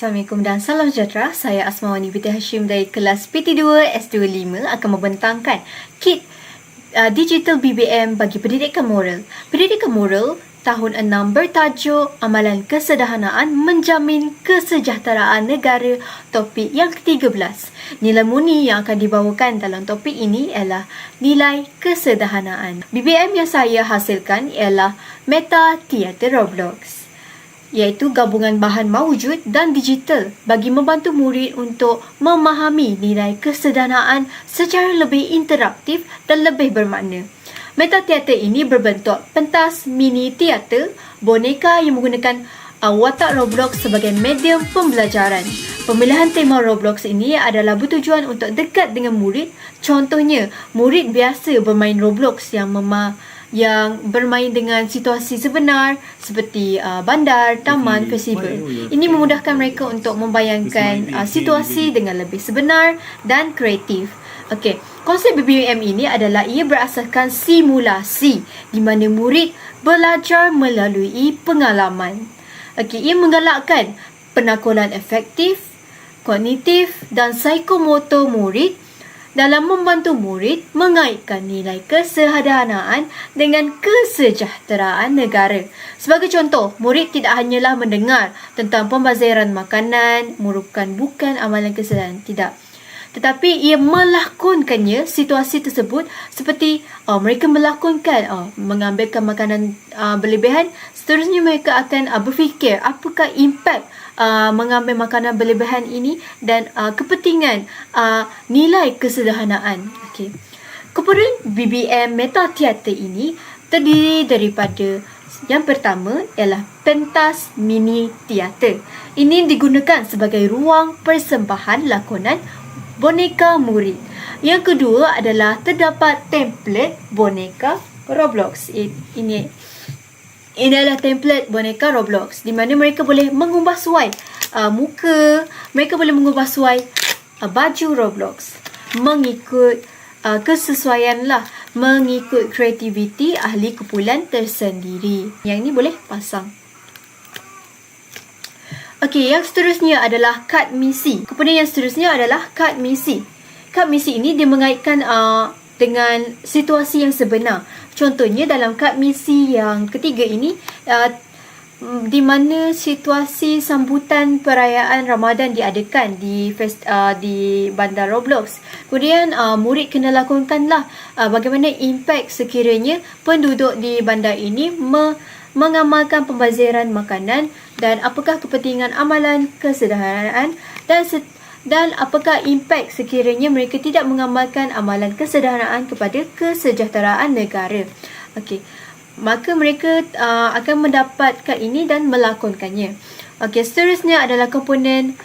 Assalamualaikum dan salam sejahtera. Saya Asmawani binti Hashim dari kelas PT2 S25 akan membentangkan kit digital BBM bagi pendidikan moral. Pendidikan moral tahun 6 bertajuk Amalan Kesederhanaan Menjamin Kesejahteraan Negara, topik yang ke-13. Nilai murni yang akan dibawakan dalam topik ini ialah nilai kesederhanaan. BBM yang saya hasilkan ialah Meta Theater Roblox, iaitu gabungan bahan mawujud dan digital bagi membantu murid untuk memahami nilai kesederhanaan secara lebih interaktif dan lebih bermakna. Meta teater ini berbentuk pentas mini teater boneka yang menggunakan watak Roblox sebagai medium pembelajaran. Pemilihan tema Roblox ini adalah bertujuan untuk dekat dengan murid. Contohnya, murid biasa bermain Roblox yang bermain dengan situasi sebenar seperti bandar, taman, festival. Ini memudahkan mereka untuk membayangkan situasi dengan lebih sebenar dan kreatif. Okey, konsep BBM ini adalah ia berasaskan simulasi di mana murid belajar melalui pengalaman. Okey, ia menggalakkan penakulan efektif, kognitif dan psikomotor murid dalam membantu murid mengaitkan nilai kesederhanaan dengan kesejahteraan negara. Sebagai contoh, murid tidak hanyalah mendengar tentang pembaziran makanan merupakan bukan amalan kesederhanaan, tidak. Tetapi ia melakonkannya situasi tersebut seperti mereka melakonkan mengambilkan makanan berlebihan. Seterusnya mereka akan berfikir apakah impak mengambil makanan berlebihan ini dan kepentingan nilai kesederhanaan. Okey. Kemudian BBM Meta Theater ini terdiri daripada yang pertama ialah pentas mini teater. Ini digunakan sebagai ruang persembahan lakonan boneka murid. Yang kedua adalah terdapat template boneka Roblox. Ini adalah template boneka Roblox di mana mereka boleh mengubah suai muka, mereka boleh mengubah suai baju Roblox mengikut kesesuaian lah, mengikut kreativiti ahli kumpulan tersendiri. Yang ini boleh pasang. Okey, yang seterusnya adalah kad misi. Kemudian yang seterusnya adalah kad misi. Kad misi ini dia mengaitkan dengan situasi yang sebenar. Contohnya dalam kad misi yang ketiga ini, di mana situasi sambutan perayaan Ramadan diadakan di bandar Roblox. Kemudian murid kena lakonkanlah bagaimana impak sekiranya penduduk di bandar ini mengamalkan pembaziran makanan dan apakah kepentingan amalan kesederhanaan dan apakah impak sekiranya mereka tidak mengamalkan amalan kesederhanaan kepada kesejahteraan negara. Okey, maka mereka akan mendapatkan ini dan melakonkannya. Okey, seterusnya adalah komponen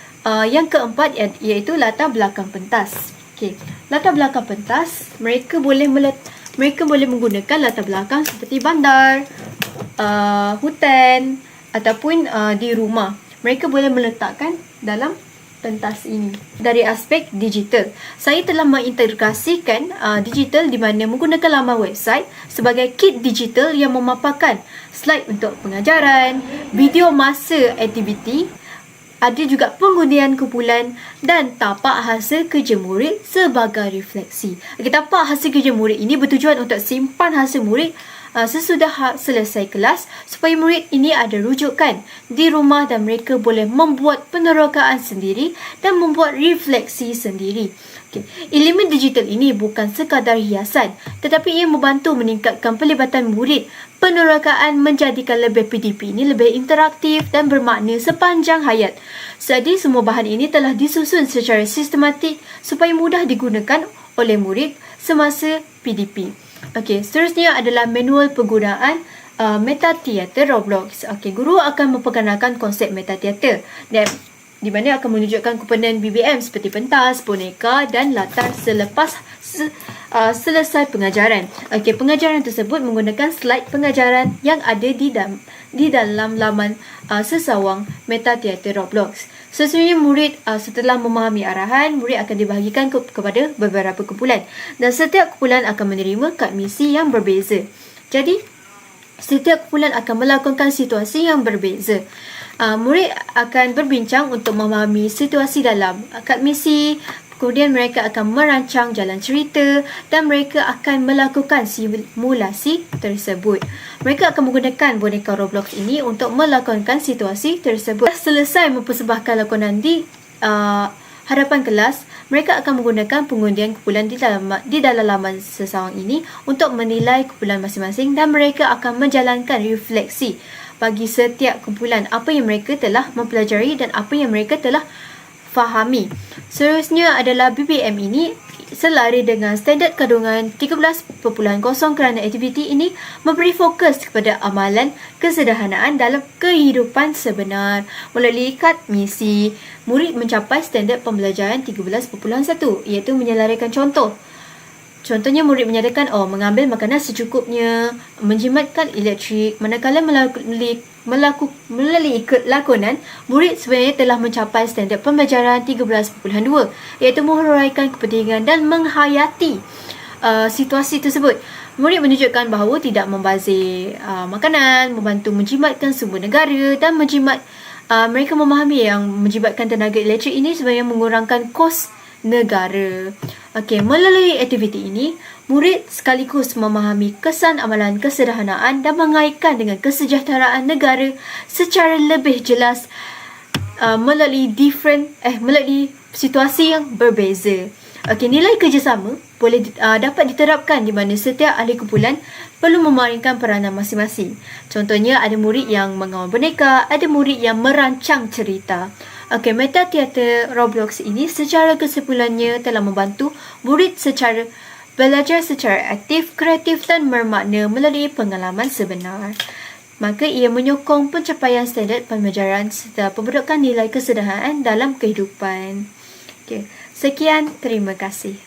yang keempat iaitu latar belakang pentas. Okey, latar belakang pentas mereka boleh menggunakan latar belakang seperti bandar, hutan ataupun di rumah. Mereka boleh meletakkan dalam pentas ini. Dari aspek digital, saya telah mengintegrasikan digital di mana menggunakan laman website sebagai kit digital yang memaparkan slide untuk pengajaran, video masa aktiviti, ada juga pengundian kumpulan dan tapak hasil kerja murid sebagai refleksi. Tapak hasil kerja murid ini bertujuan untuk simpan hasil murid sesudah selesai kelas supaya murid ini ada rujukan di rumah dan mereka boleh membuat penerokaan sendiri dan membuat refleksi sendiri. Okay. Elemen digital ini bukan sekadar hiasan tetapi ia membantu meningkatkan pelibatan murid. Penerokaan menjadikan lebih PDP ini lebih interaktif dan bermakna sepanjang hayat. Jadi semua bahan ini telah disusun secara sistematik supaya mudah digunakan oleh murid semasa PDP. Okey, seterusnya adalah manual penggunaan Meta Theater Roblox. Okey, guru akan memperkenalkan konsep Meta Theater dan di mana akan menunjukkan komponen BBM seperti pentas, boneka dan latar selepas selesai pengajaran. Okey, pengajaran tersebut menggunakan slide pengajaran yang ada di dalam laman sesawang Meta Theater Roblox. Sesuai murid setelah memahami arahan, murid akan dibahagikan kepada beberapa kumpulan dan setiap kumpulan akan menerima kad misi yang berbeza. Jadi, setiap kumpulan akan melakukan situasi yang berbeza. Murid akan berbincang untuk memahami situasi dalam kad misi. Kemudian mereka akan merancang jalan cerita dan mereka akan melakukan simulasi tersebut. Mereka akan menggunakan boneka Roblox ini untuk melakonkan situasi tersebut. Selesai mempersembahkan lakonan di hadapan kelas, mereka akan menggunakan pengundian kumpulan di dalam laman sesawang ini untuk menilai kumpulan masing-masing dan mereka akan menjalankan refleksi bagi setiap kumpulan apa yang mereka telah mempelajari dan apa yang mereka telah fahami. Seterusnya adalah BBM ini selari dengan standard kandungan 13.0 kerana aktiviti ini memberi fokus kepada amalan kesederhanaan dalam kehidupan sebenar. Melalui kad misi, murid mencapai standard pembelajaran 13.1 iaitu menyelarikan contoh. Contohnya murid menyatakan mengambil makanan secukupnya, menjimatkan elektrik. Manakala melalui lakonan, murid sebenarnya telah mencapai standard pembelajaran 13.2 iaitu menguraikan kepentingan dan menghayati situasi tersebut. Murid menunjukkan bahawa tidak membazir makanan, membantu menjimatkan sumber negara dan mereka memahami yang menjimatkan tenaga elektrik ini sebenarnya mengurangkan kos negara. Melalui aktiviti ini, murid sekaligus memahami kesan amalan kesederhanaan dan mengaitkan dengan kesejahteraan negara secara lebih jelas melalui situasi yang berbeza. Nilai kerjasama dapat diterapkan di mana setiap ahli kumpulan perlu memainkan peranan masing-masing. Contohnya, ada murid yang mengawal boneka, ada murid yang merancang cerita. Meta teater Roblox ini secara kesimpulannya telah membantu murid belajar secara aktif, kreatif dan bermakna melalui pengalaman sebenar. Maka ia menyokong pencapaian standard pembelajaran serta pembentukan nilai kesederhanaan dalam kehidupan. Sekian, terima kasih.